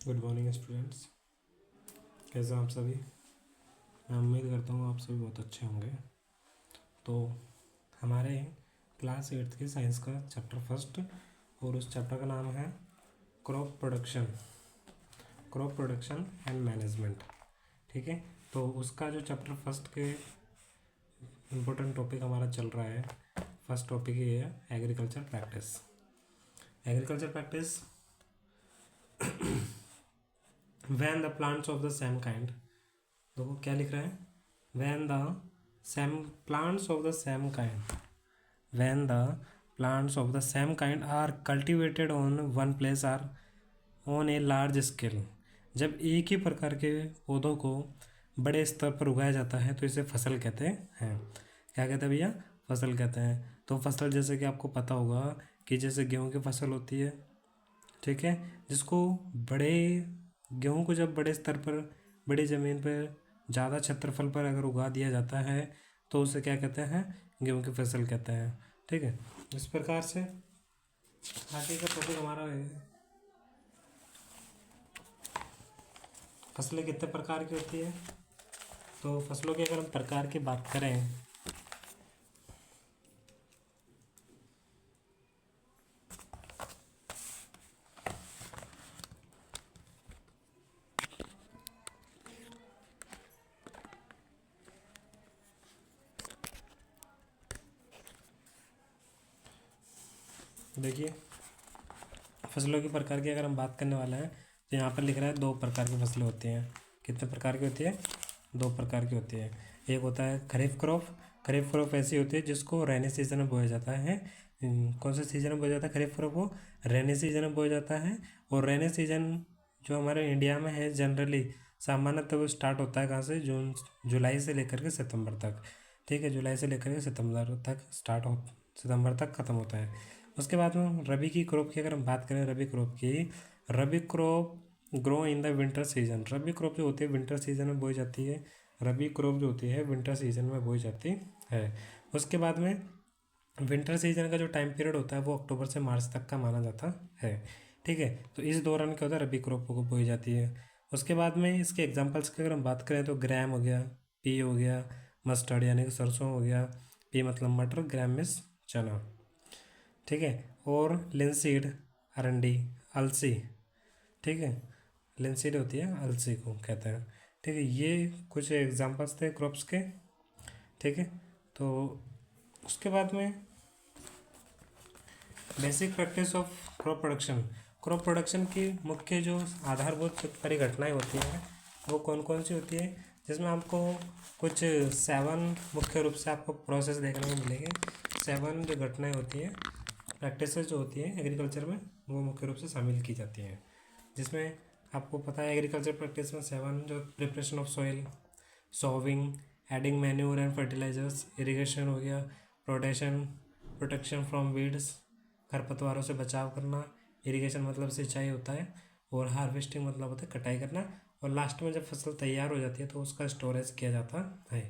Good morning students. कैसे हैं आप सभी? मैं उम्मीद करता हूँ आप सभी बहुत अच्छे होंगे। तो हमारे क्लास 8th के साइंस का चैप्टर फर्स्ट और उस चैप्टर का नाम है क्रॉप प्रोडक्शन एंड मैनेजमेंट। ठीक है, तो उसका जो चैप्टर फर्स्ट के इम्पोर्टेंट टॉपिक हमारा चल रहा है, फर्स्ट टॉपिक ये है agriculture practice. When the plants of the same kind, देखो क्या लिख रहा है, when the same plants of the same kind when the plants of the same kind are cultivated on one place or on a large scale, जब एक ही प्रकार के पौधों को बड़े स्तर पर उगाया जाता है तो इसे फसल कहते हैं। क्या कहते हैं भैया? फसल कहते हैं। तो फसल जैसे कि आपको पता होगा कि जैसे गेहूं की फसल होती है, ठीक है, जिसको बड़े गेहूं को जब बड़े स्तर पर बड़ी ज़मीन पर ज़्यादा क्षेत्रफल पर अगर उगा दिया जाता है तो उसे क्या कहते हैं? गेहूं की फसल कहते हैं। ठीक है, इस प्रकार से आगे का टॉपिक हमारा है फसलें कितने प्रकार की होती है। तो फसलों की अगर हम प्रकार की बात करें, देखिए फसलों के प्रकार की अगर हम बात करने वाले हैं तो यहाँ पर लिख रहा है 2 प्रकार की फसलें होती हैं। कितने प्रकार की होती है? 2 प्रकार की होती है। एक होता है खरीफ क्रॉप ऐसी होती है जिसको रेनी सीजन में बोया जाता है। कौन से सीजन में बोया जाता है खरीफ क्रॉप को? रेनी सीजन में बोया जाता है। और रेनी सीजन जो हमारे इंडिया में है जनरली सामान्यतः वो स्टार्ट होता है कहाँ से? जुलाई से लेकर के सितंबर तक। ठीक है, जुलाई से लेकर के सितंबर तक सितंबर तक ख़त्म होता है। उसके बाद में रबी की क्रॉप की अगर हम बात करें, rabi crop grow in the winter season. Rabi crop जो होती है विंटर सीजन में बोई जाती है। रबी क्रॉप जो होती है विंटर सीजन में बोई जाती है। उसके बाद में विंटर सीजन का जो टाइम पीरियड होता है वो अक्टूबर से मार्च तक का माना जाता है। ठीक है, तो इस दौरान क्या होता है? रबी क्रॉप को बोई जाती है। उसके बाद में इसके एग्जांपल्स की अगर हम बात करें तो ग्राम हो गया, पी हो गया, मस्टर्ड यानी कि सरसों हो गया, पी मतलब मटर, ग्राम मीन्स चना। ठीक है, और लिनसीड अरंडी, अलसी। ठीक है, लिनसीड होती है अलसी को कहते हैं। ठीक है, ये कुछ एग्जांपल्स थे क्रॉप्स के। ठीक है, तो उसके बाद में basic practice of crop production की मुख्य जो आधारभूत परिघटनाएं होती हैं वो कौन कौन सी होती है, जिसमें आपको कुछ 7 मुख्य रूप से आपको प्रोसेस देखने को मिलेंगे। 7 जो घटनाएं होती हैं, प्रैक्टिसेस जो होती हैं एग्रीकल्चर में, वो मुख्य रूप से शामिल की जाती हैं। जिसमें आपको पता है एग्रीकल्चर प्रैक्टिस में 7 जो preparation of soil, sowing, adding manure and fertilisers, irrigation हो गया, प्रोटेक्शन फ्रॉम वीड्स, खरपतवारों से बचाव करना, इरिगेशन मतलब सिंचाई होता है, और हार्वेस्टिंग मतलब होता है कटाई करना, और लास्ट में जब फसल तैयार हो जाती है तो उसका स्टोरेज किया जाता है।